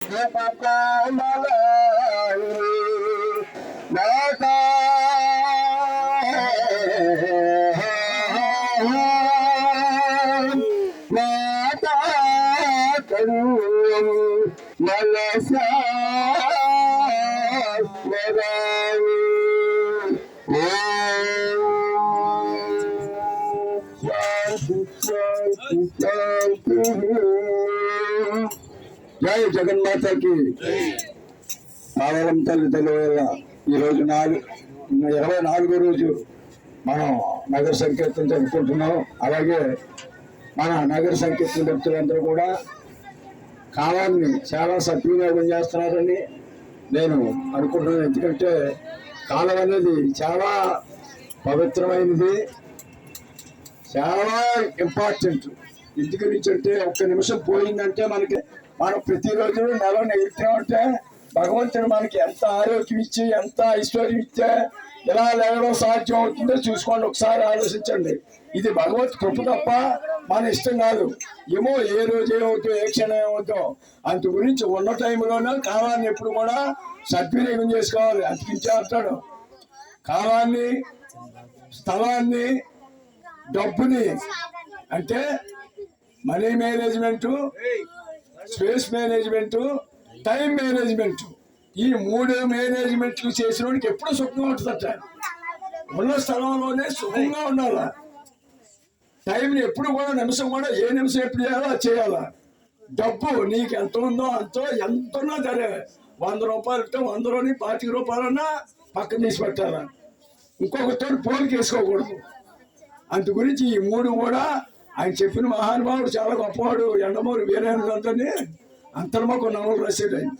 జై జగన్మాతకి పాలరం తల్లి తల్లి వల్ల ఈరోజు 24వ రోజు మనం నగర సంకీర్తన జరుపుకుంటున్నాం. అలాగే మన నగర సంకీర్తన భక్తులందరూ కూడా కాలాన్ని చాలా సద్వినియోగం చేస్తున్నారని నేను అనుకుంటున్నాను. ఎందుకంటే కాలం అనేది చాలా పవిత్రమైనది, చాలా ఇంపార్టెంట్. ఎందుకు నుంచి అంటే ఒక్క నిమిషం పోయిందంటే మనం ప్రతిరోజు నెల ఎగురుతున్నామంటే భగవంతుడు మనకి ఎంత ఆరోగ్యం ఇచ్చి ఎంత ఐశ్వర్యం ఇస్తే ఎలా లేవడం సాధ్యం అవుతుందో చూసుకోండి, ఒకసారి ఆలోచించండి. ఇది భగవత్ కృప తప్ప మన ఇష్టం కాదు. ఏమో ఏ రోజు ఏమవుతుందో ఏ క్షణం ఏమవుతుందో అందు గురించి ఉన్న టైంలోనే కాలాన్ని ఎప్పుడు కూడా సద్వినియోగం చేసుకోవాలి. అంతకించేస్తాడు కాలాన్ని, స్థలాన్ని, డబ్బుని, అంటే money management, space management, time management, ఈ 3 మేనేజ్మెంట్లు చేసిన వాడికి ఎప్పుడు సుఖంగా ఉంటుందట. ఉన్న స్థలంలోనే సుఖంగా ఉండాలా. టైంని ఎప్పుడు కూడా నిమిషం కూడా ఏ నిమిషం ఎప్పుడు చేయాలో అది చేయాలా. డబ్బు నీకు ఎంత ఉందో అంతో, ఎంతున్నా సరే 100 రూపాయలు ఇస్తే 100లోని 25 రూపాయలన్నా పక్కన తీసి పెట్టాలా. ఇంకొకరితో పోలికి వేసుకోకూడదు. అందు గురించి ఈ 3 కూడా ఆయన చెప్పిన మహానుభావుడు చాలా గొప్పవాడు. ఎండమూరి వీరేంద్రుని అంతర్ముఖ నవలు రాశాడు ఆయన.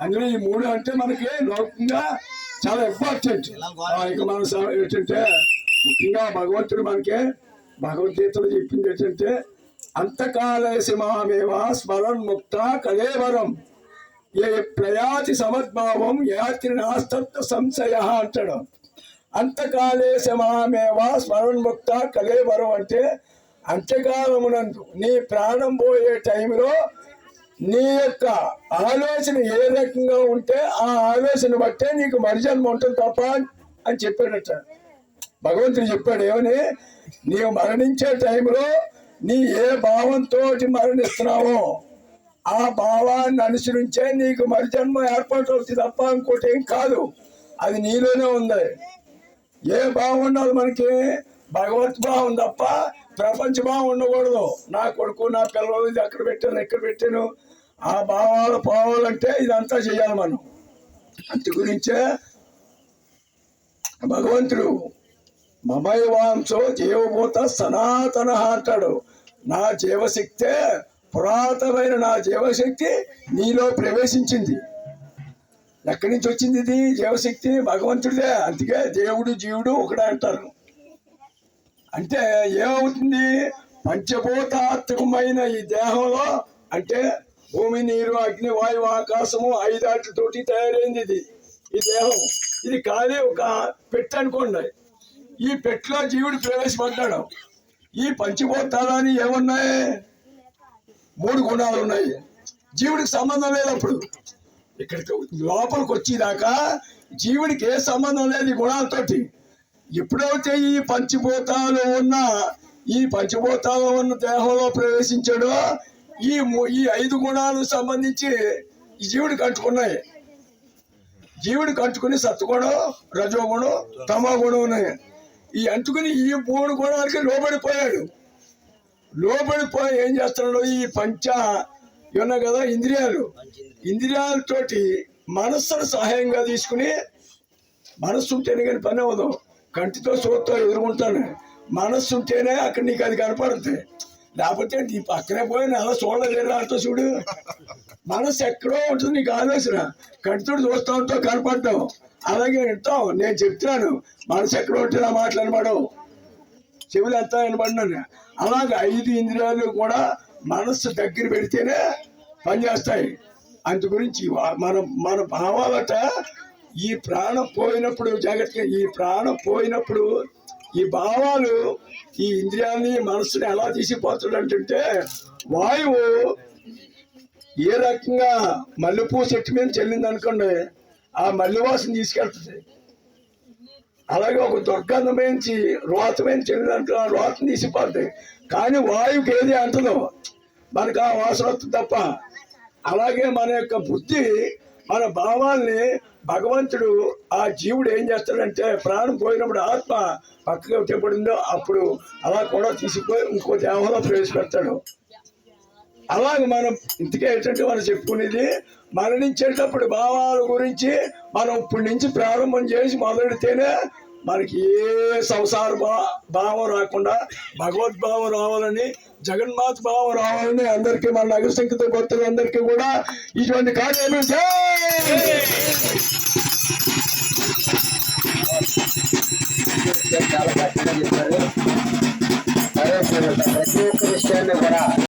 అందులో ఈ 3 అంటే మనకి లోకంగా చాలా ఇంపార్టెంట్. ఇక మన ఏంటంటే ముఖ్యంగా భగవంతుడు మనకి భగవద్గీతలో చెప్పింది ఏంటంటే అంతకాలేశమామేవ స్మరణ్ ముక్త కళేవరం ఏ ప్రయాతి సమద్భావం యాత్రి నాస్తత్వ సంశయ అంటాడు. అంతకాలేశమామేవ స్మరణ్ ముక్త కళేవరం అంటే అంత్యకాలమునందు నీ ప్రాణం పోయే టైంలో నీ యొక్క ఆలోచన ఏ రకంగా ఉంటే ఆ ఆలోచన బట్టే నీకు మరిజన్మ ఉంటుంది తప్ప అని చెప్పాడట. భగవంతుడు చెప్పాడు ఏమని, నీవు మరణించే టైంలో నీ ఏ భావంతో మరణిస్తున్నావో ఆ భావాన్ని అనుసరించే నీకు మరిజన్మ ఏర్పాటు అవుతుంది తప్ప ఇంకోటి ఏం కాదు. అది నీలోనే ఉంది. ఏ భావం ఉండాలి మనకి? భగవత్ భావం తప్ప ప్రపంచ భావం ఉండకూడదు. నా కొడుకు, నా పిల్లలు, ఇది అక్కడ పెట్టాను, ఇక్కడ పెట్టాను, ఆ భావాలు పోవాలంటే ఇదంతా చేయాలి మనం. అందు గురించే భగవంతుడు మమైవాంశో జీవభూత సనాతన అంటాడు. నా జీవశక్తే, పురాతనమైన నా జీవశక్తి నీలో ప్రవేశించింది. ఎక్కడి నుంచి వచ్చింది ఇది జీవశక్తి? భగవంతుడిదే. అందుకే దేవుడు జీవుడు ఒకడే అంటారు. అంటే ఏమవుతుంది? పంచభూతాత్మకమైన ఈ దేహంలో అంటే భూమి, నీరు, అగ్ని, వాయువు, ఆకాశము 5 ఆటలతోటి తయారైంది ఇది. ఈ దేహం ఇది ఖాళీ ఒక పెట్టె అనుకోండి. ఈ పెట్టెలో జీవుడు ప్రవేశపడ్డాడు. ఈ పంచభూతాలని ఏమున్నాయి? 3 గుణాలు ఉన్నాయి. జీవుడికి సంబంధం లేదు. అప్పుడు ఇక్కడికి లోపలికి వచ్చేదాకా జీవుడికి ఏ సంబంధం లేదు ఈ గుణాలతోటి. ఎప్పుడైతే ఈ పంచభూతాలు ఉన్న దేహంలో ప్రవేశించాడో ఈ 5 గుణాలకు సంబంధించి ఈ జీవుడికి అంటుకున్నాయి. జీవుడికి అంటుకుని సత్వగుణం, రజోగుణం, తమో గుణం ఉన్నాయి. ఈ అంటుకుని ఈ 3 గుణాలకి లోబడిపోయాడు. లోబడిపోయి ఏం చేస్తున్నాడు? ఈ ఉన్నాయి కదా ఇంద్రియాలతోటి మనస్సును సహాయంగా తీసుకుని, మనస్సు ఉంటేనే కానీ పని అవ్వదు. కంటితో చూస్తూ ఎదుర్కొంటాను. మనస్సు ఉంటేనే అక్కడ నీకు అది కనపడుతుంది. లేకపోతే నీ పక్కనే పోయి అలా చూడలేదు అంటూ చూడు. మనస్సు ఎక్కడో ఉంటుంది నీకు ఆలోచన. కంటితో చూస్తూ ఉంటావు, కనపడతావు, అలాగే వింటావు. నేను చెప్తున్నాను మనసు ఎక్కడో ఉంటే నా మాటలు వినపడవు, చెవులు ఎంత వినపడినాను. అలాగే 5 ఇంద్రియాలు కూడా మనస్సు దగ్గర పెడితేనే పనిచేస్తాయి. అందు గురించి మన భావాలట ఈ ప్రాణం పోయినప్పుడు జాగ్రత్తగా, ఈ ప్రాణం పోయినప్పుడు ఈ భావాలు ఈ ఇంద్రియాలని మనస్సుని ఎలా తీసిపోతాడు అంటే వాయువు ఏ రకంగా మల్లెపూ చెట్టు మీద చెల్లింది అనుకోండి, ఆ మల్లెవాసన తీసుకెళ్తుంది. అలాగే ఒక దుర్గంధమైంచి రోతమైన చెల్లింది అనుకో, రోతను తీసిపోద్ది. కానీ వాయువుకి ఏది అంటదో, మనకు ఆ వాసన వస్తుంది తప్ప. అలాగే మన యొక్క బుద్ధి, మన భావాల్ని భగవంతుడు, ఆ జీవుడు ఏం చేస్తాడంటే, ప్రాణం పోయినప్పుడు ఆత్మ పక్కగా చెప్పడిందో అప్పుడు అలా కూడా తీసుకుపోయి ఇంకో దేహంలో ప్రవేశపెడతాడు. అలాగే మనం ఇంతకే ఏంటంటే మనం చెప్పుకునేది, మరణించేటప్పుడు భావాల గురించి మనం ఇప్పటి నుంచి ప్రారంభం చేసి మొదలెడితేనే మనకి ఏ సంసార భావం రాకుండా భగవద్భావం రావాలని, జగన్మాత భావం రావాలని అందరికీ, మన నగర సంఖ్యతో భక్తులందరికీ కూడా ఇటువంటి కార్యక్రమం చాలా కష్టంగా చెప్పారు. ప్రతి ఒక్క విషయాన్ని కూడా